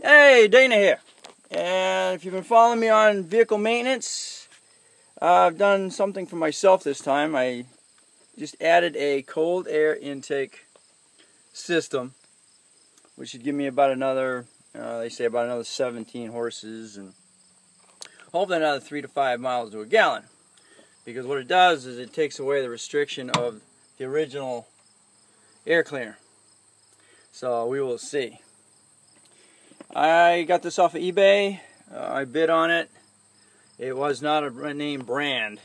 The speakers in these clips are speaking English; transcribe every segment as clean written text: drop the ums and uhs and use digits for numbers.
Hey, Dana here. And if you've been following me on vehicle maintenance, I've done something for myself this time. I just added a cold air intake system, which should give me about another, they say about another 17 horses and hopefully another 3 to 5 miles to a gallon. Because what it does is it takes away the restriction of the original air cleaner. So we will see. I got this off of eBay. I bid on it. It was not a name brand,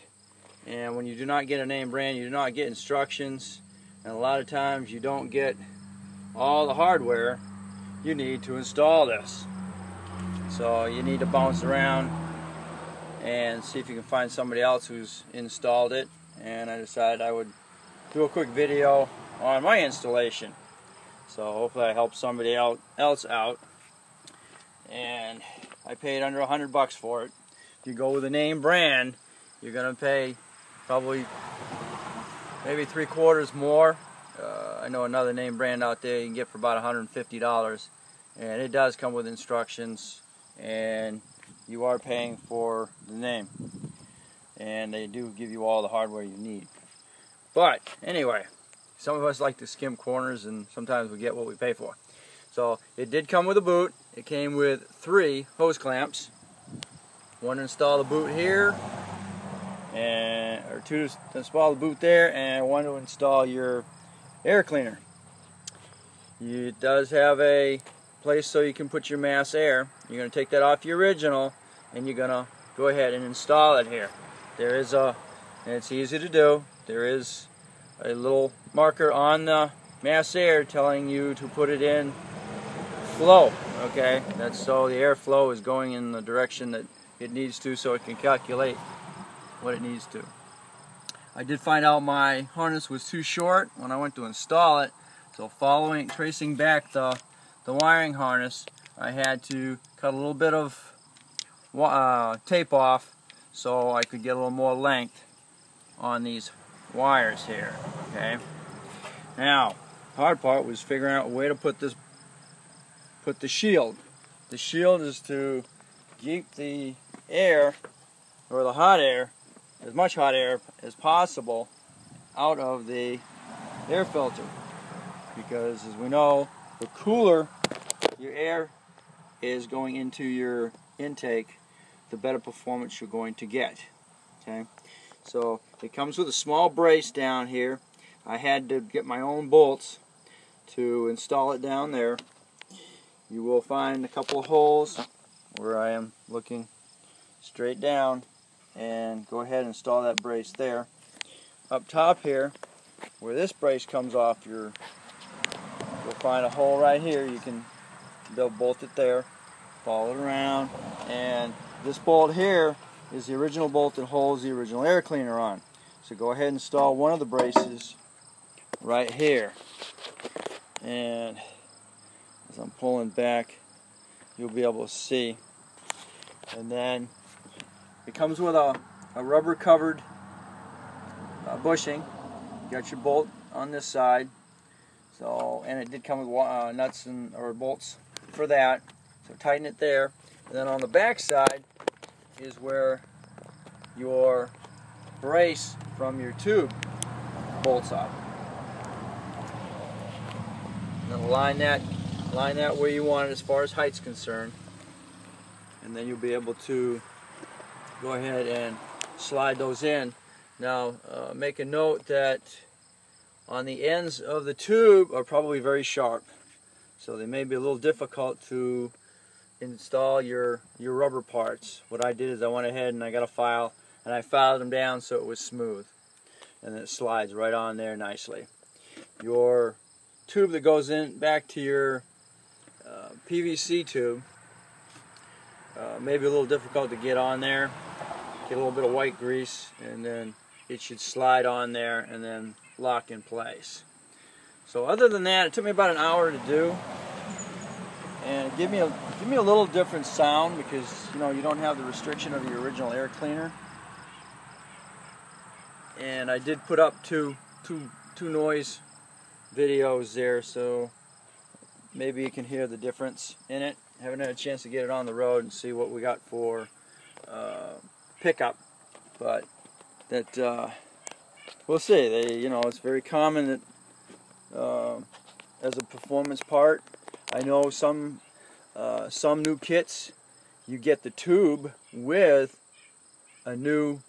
and when you do not get a name brand, you do not get instructions, and a lot of times you don't get all the hardware you need to install this. So you need to bounce around and see if you can find somebody else who's installed it, and I decided I would do a quick video on my installation. So hopefully I help somebody else out. And I paid under $100 for it. If you go with a name brand, you're gonna pay probably maybe 3/4 more. I know another name brand out there you can get for about $150, and it does come with instructions, and you are paying for the name, and they do give you all the hardware you need. But anyway, some of us like to skim corners, and sometimes we get what we pay for. So it did come with a boot. It came with 3 hose clamps. One to install the boot here, or 2 to install the boot there, and 1 to install your air cleaner. It does have a place so you can put your mass air. You're going to take that off your original, and you're going to go ahead and install it here. There is and it's easy to do. There is a little marker on the mass air telling you to put it in flow. Okay, that's so the airflow is going in the direction that it needs to, so it can calculate what it needs to. I did find out my harness was too short when I went to install it, so tracing back the wiring harness, I had to cut a little bit of tape off so I could get a little more length on these wires here. Okay, now the hard part was figuring out a way to put the shield. The shield is to keep the air, or the hot air, as much hot air as possible out of the air filter. Because as we know, the cooler your air is going into your intake, the better performance you're going to get. Okay, so it comes with a small brace down here. I had to get my own bolts to install it down there. You will find a couple of holes where I am looking straight down, and go ahead and install that brace there. Up top here, where this brace comes off, you'll find a hole right here. You can bolt it there, follow it around, and this bolt here is the original bolt that holds the original air cleaner on. So go ahead and install one of the braces right here, and as I'm pulling back, you'll be able to see. And then it comes with a rubber covered bushing. You got your bolt on this side, so, and it did come with nuts or bolts for that, so tighten it there. And then on the back side is where your brace from your tube bolts up. And then line that where you want it as far as height's concerned, and then you'll be able to go ahead and slide those in. Now make a note that on the ends of the tube are probably very sharp, so they may be a little difficult to install your rubber parts. What I did is I went ahead and I got a file, and I filed them down so it was smooth, and then it slides right on there nicely. Your tube that goes in back to your PVC tube may be a little difficult to get on there. Get a little bit of white grease, and then it should slide on there and then lock in place. So other than that, it took me about an hour to do, and it gave me a little different sound because you don't have the restriction of your original air cleaner. And I did put up two noise videos there, so maybe you can hear the difference in it. Haven't had a chance to get it on the road and see what we got for pickup, but that we'll see. It's very common that as a performance part. I know some new kits you get the tube with a new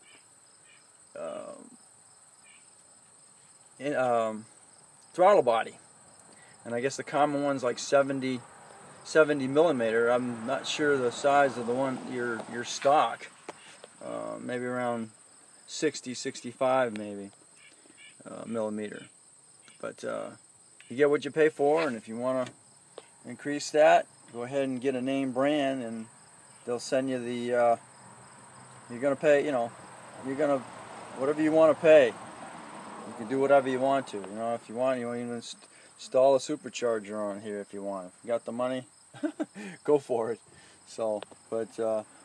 throttle body, and I guess the common one's like 70 millimeter. I'm not sure the size of the one your stock. Maybe around 65 maybe millimeter. But you get what you pay for, and if you want to increase that, go ahead and get a name brand, and they'll send you the. You're gonna pay. Whatever you want to pay. You can do whatever you want to. If you want, you can even install a supercharger on here if you want. If you got the money, go for it. So, but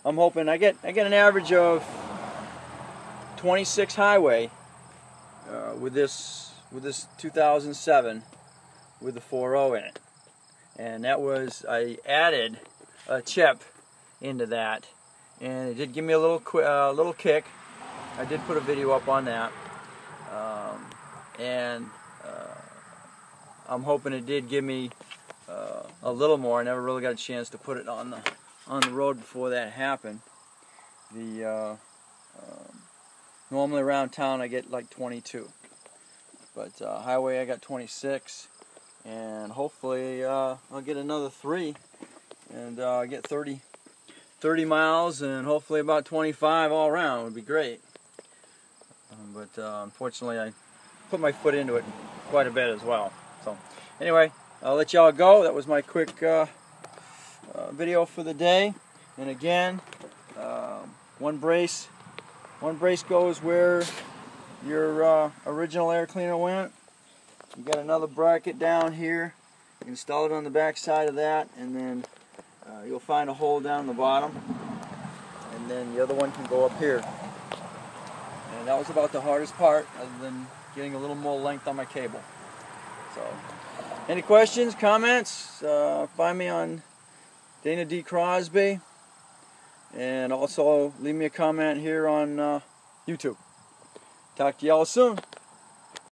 I'm hoping I get an average of 26 highway with this 2007 with the 4.0 in it, and that was, I added a chip into that, and it did give me a little kick. I did put a video up on that, and I'm hoping it did give me a little more. I never really got a chance to put it on the road before that happened. Normally around town I get like 22, but highway I got 26, and hopefully I'll get another 3 and get 30 miles, and hopefully about 25 all around would be great. But unfortunately I put my foot into it quite a bit as well. So anyway, I'll let y'all go. That was my quick video for the day. And again, one brace goes where your original air cleaner went. You got another bracket down here. You can install it on the back side of that, and then you'll find a hole down the bottom, and then the other one can go up here. And that was about the hardest part, other than getting a little more length on my cable. So, any questions, comments? Find me on Dana D. Crosby, and also leave me a comment here on YouTube. Talk to y'all soon.